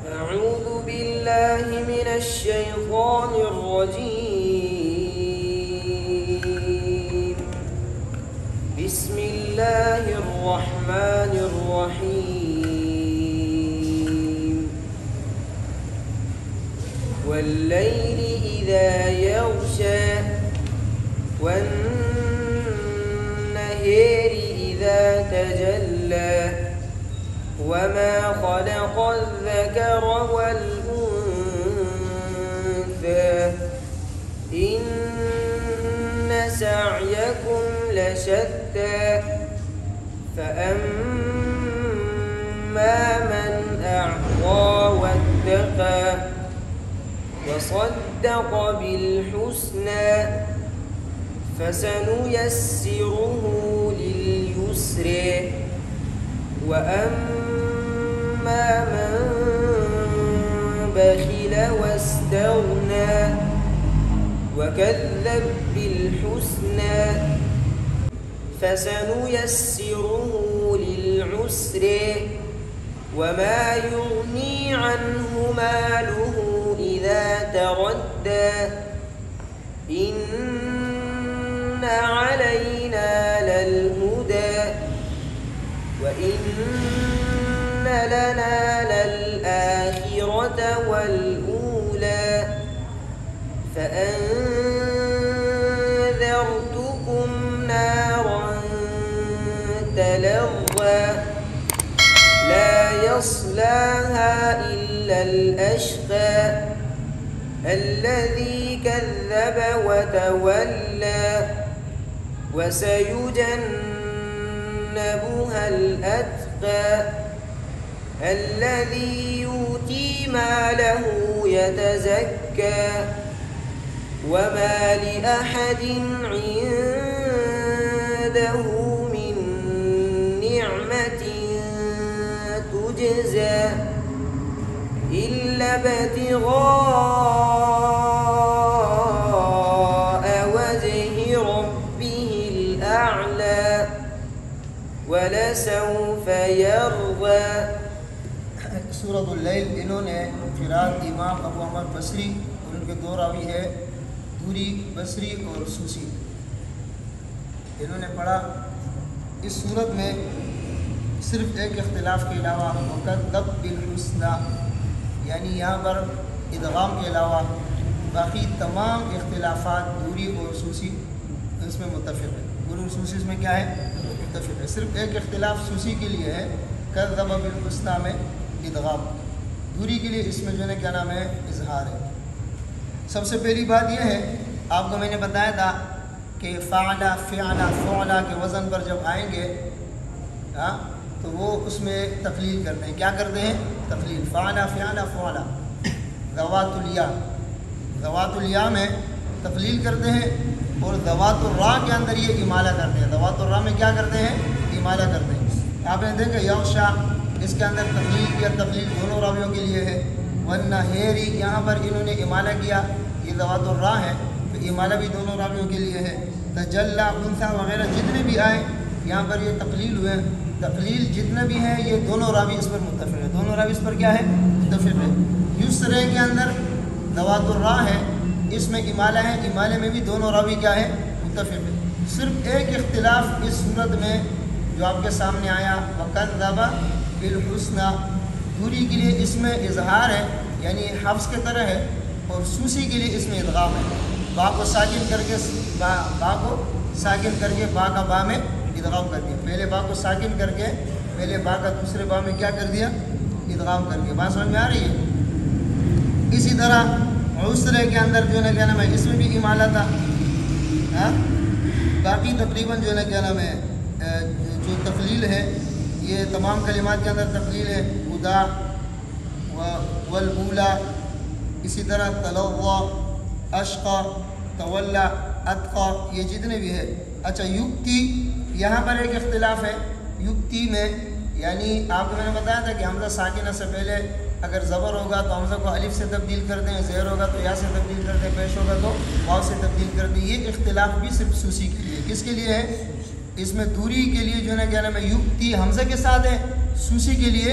أعوذ بالله من الشيطان الرجيم. بسم الله الرحمن الرحيم. والليل إذا يغشى والنهار إذا تجلى وما خلق الذكر والأنثى إن سعيكم لشتى فأما من أعطى واتقى وصدق بالحسنى فسنيسره لليسر وأما من بخل واستغنى وكذب بالحسنى فسنيسره للعسر وما يغني عنه ماله إذا تردى إن علينا للهدى وإن لنا للآخرة والأولى فأنذرتكم نارا تلظى لا يصلاها إلا الأشقى الذي كذب وتولى وسيجنبها الأتقى الذي يؤتي ماله يتزكى وما لأحد عنده من نعمة تجزى إلا ابتغاء وجه ربه الأعلى ولسوف يرضى. سورۃ اللیل انہوں نے قرات امام ابو عمر بصری اور ان کے دو راوی ہے دوری بصری اور سوسی، انہوں نے پڑھا۔ اس صورت میں صرف ایک اختلاف کے علاوہ وَكَذَّبَ بِالْحُسْنَى یعنی یہاں پر ادغام کے علاوہ باقی تمام اختلافات دوری اور سوسی اس میں متفق ہے۔ دوری اور سوسی اس میں کیا ہے؟ متفق ہے۔ صرف ایک اختلاف سوسی کے لیے ہے کذب بالحسنى میں ادغام، دوری کے لیے اس میں جو ہے کیا نام ہے؟ اظہار ہے۔ سب سے پہلی بات یہ ہے، آپ کو میں نے بتایا تھا کہ فعلا فعلا فعلا کے وزن پر جب آئیں گے تو وہ اس میں تقلیل کرتے ہیں۔ کیا کرتے ہیں؟ تقلیل۔ فعلا فعلا فعلا ذوات الیا میں تقلیل کرتے ہیں اور ذوات الراء کے اندر یہ امالہ کرتے ہیں۔ ذوات الراء میں کیا کرتے ہیں؟ امالہ کرتے ہیں۔ آپ نے دیکھا یغشا اس کے اندر تقلیل کیا، تقلیل دونوں راویوں کے لیے ہے۔ والنہیری یہاں پر انہوں نے امالہ کیا، یہ ذوات الراء ہے تو امالہ بھی دونوں راویوں کے لیے ہے۔ تجلی انثی وغیرہ جتنے بھی آئے یہاں پر یہ تقلیل ہوئے، تقلیل جتنے بھی ہیں یہ دونوں راوی اس پر متفق ہے۔ دونوں راوی اس پر کیا ہے؟ متفق ہے۔ یسرے کے اندر ذوات الراء ہے، اس میں امالہ ہے، امالے میں بھی دونوں راوی کیا ہے؟ متفق ہے۔ صرف ایک اختلاف اس صورت میں جو آپ کے سامنے آیا وَكَذَّبَ بِالْحُسْنَى دوری کے لیے اس میں اظہار ہے یعنی حفظ کے طرح ہے، اور سوسی کے لیے اس میں ادغام ہے۔ با کو ساکن کر کے با کا با میں ادغام کر دیا، پہلے با کو ساکن کر کے پہلے با کا دوسرے با میں کیا کر دیا؟ ادغام کر دیا۔ بات سمجھ میں آ رہی ہے؟ اسی طرح عسرے کے اندر جو ہے کیا نام ہے؟ اس میں بھی امالہ تھا۔ باقی تقریباً جو ہے کیا نام ہے جو تقلیل ہے یہ تمام کلمات کے اندر تقلیل ہے۔ خدا والبولا، اسی طرح تلوّا، اشقا، تولا، اتقا، یہ جتنے بھی ہے۔ اچھا یکتی، یہاں پر ایک اختلاف ہے یکتی میں، یعنی آپ کو میں نے بتایا تھا کہ حمزہ ساکنہ سے پہلے اگر زبر ہوگا تو حمزہ کو الف سے تبدیل کرتے ہیں، زیر ہوگا تو یا سے تبدیل کرتے ہیں، پیش ہوگا تو واو سے تبدیل کرتے ہیں۔ یہ اختلاف بھی صرف سوسی کے لیے، کس کے لیے ہے؟ اس میں دوری کے لیے جو ہے نا کیا نام ہے یکتی حمزہ کے ساتھ ہے، سوسی کے لیے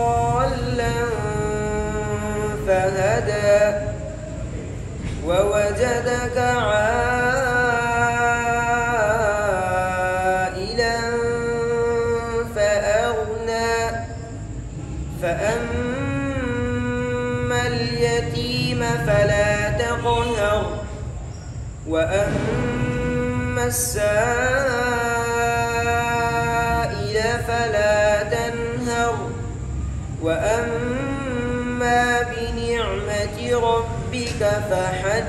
ضالًا فهدى ووجدك عائلا فأغنى فأما اليتيم فلا تقهر وأما السائل فلا تنهر وأما بنعمة ربك فحدث।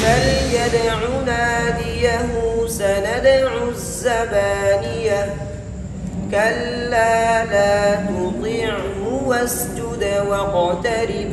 فليدع ناديه سندع الزبانية كلا لا تطعه واسجد واقترب।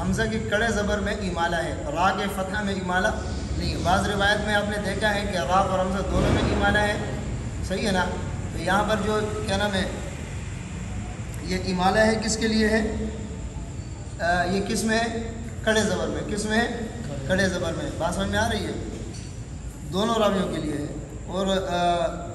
حمزہ کے کڑے زبر میں امالہ ہے، را کے فتحہ میں امالہ نہیں ہے۔ بعض روایت میں آپ نے دیکھا ہے کہ را اور حمزہ دونوں میں امالہ ہے، صحیح ہے نا؟ تو یہاں پر جو کیا نام ہے یہ امالہ ہے کس کے لیے ہے؟ یہ کس میں ہے؟ کڑے زبر میں۔ کس میں ہے؟ کڑے زبر میں۔ بات سمجھ میں آ رہی ہے؟ دونوں راویوں کے لیے ہے۔ اور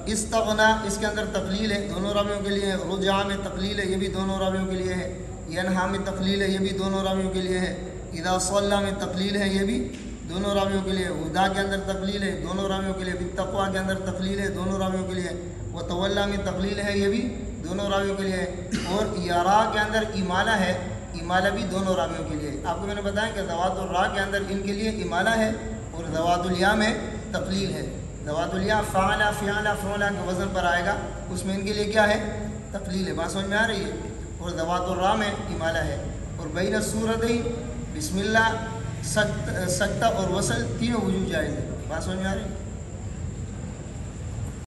استغنا اس کے اندر تقلیل ہے، دونوں راویوں کے لیے ہے۔ رجع میں تقلیل ہے، یہ بھی دونوں راویوں کے لیے ہے۔ ینہا میں تقلیل ہے، یہ بھی دونوں راویوں کے لیے ہے۔ اذا صلی میں تقلیل ہے، یہ بھی دونوں راویوں کے لیے۔ ہدا کے اندر تقلیل ہے، دونوں راویوں کے لیے۔ بالتقویٰ کے اندر تقلیل ہے، دونوں راویوں کے لیے۔ وتولیٰ میں تقلیل ہے، یہ بھی دونوں راویوں کے لیے ہے۔ اور یرا کے اندر امالہ ہے، امالہ بھی دونوں راویوں کے لیے۔ آپ کو میں نے بتایا کہ ذوات الراء کے اندر ان کے لیے امالہ ہے اور ذوات الیا میں تقلیل ہے۔ ذوات الیا فعلا فعلا فعلا کے وزن پر آئے گا، اس میں ان کے لیے کیا ہے؟ تقلیل ہے۔ بات سمجھ میں آ رہی ہے؟ اور ذوات الراء میں امالہ ہے۔ اور بین السورتین بسم اللہ، سکتہ اور وصل تینوں وجوہ جائز ہے۔ بات سمجھ میں آ رہی ہے؟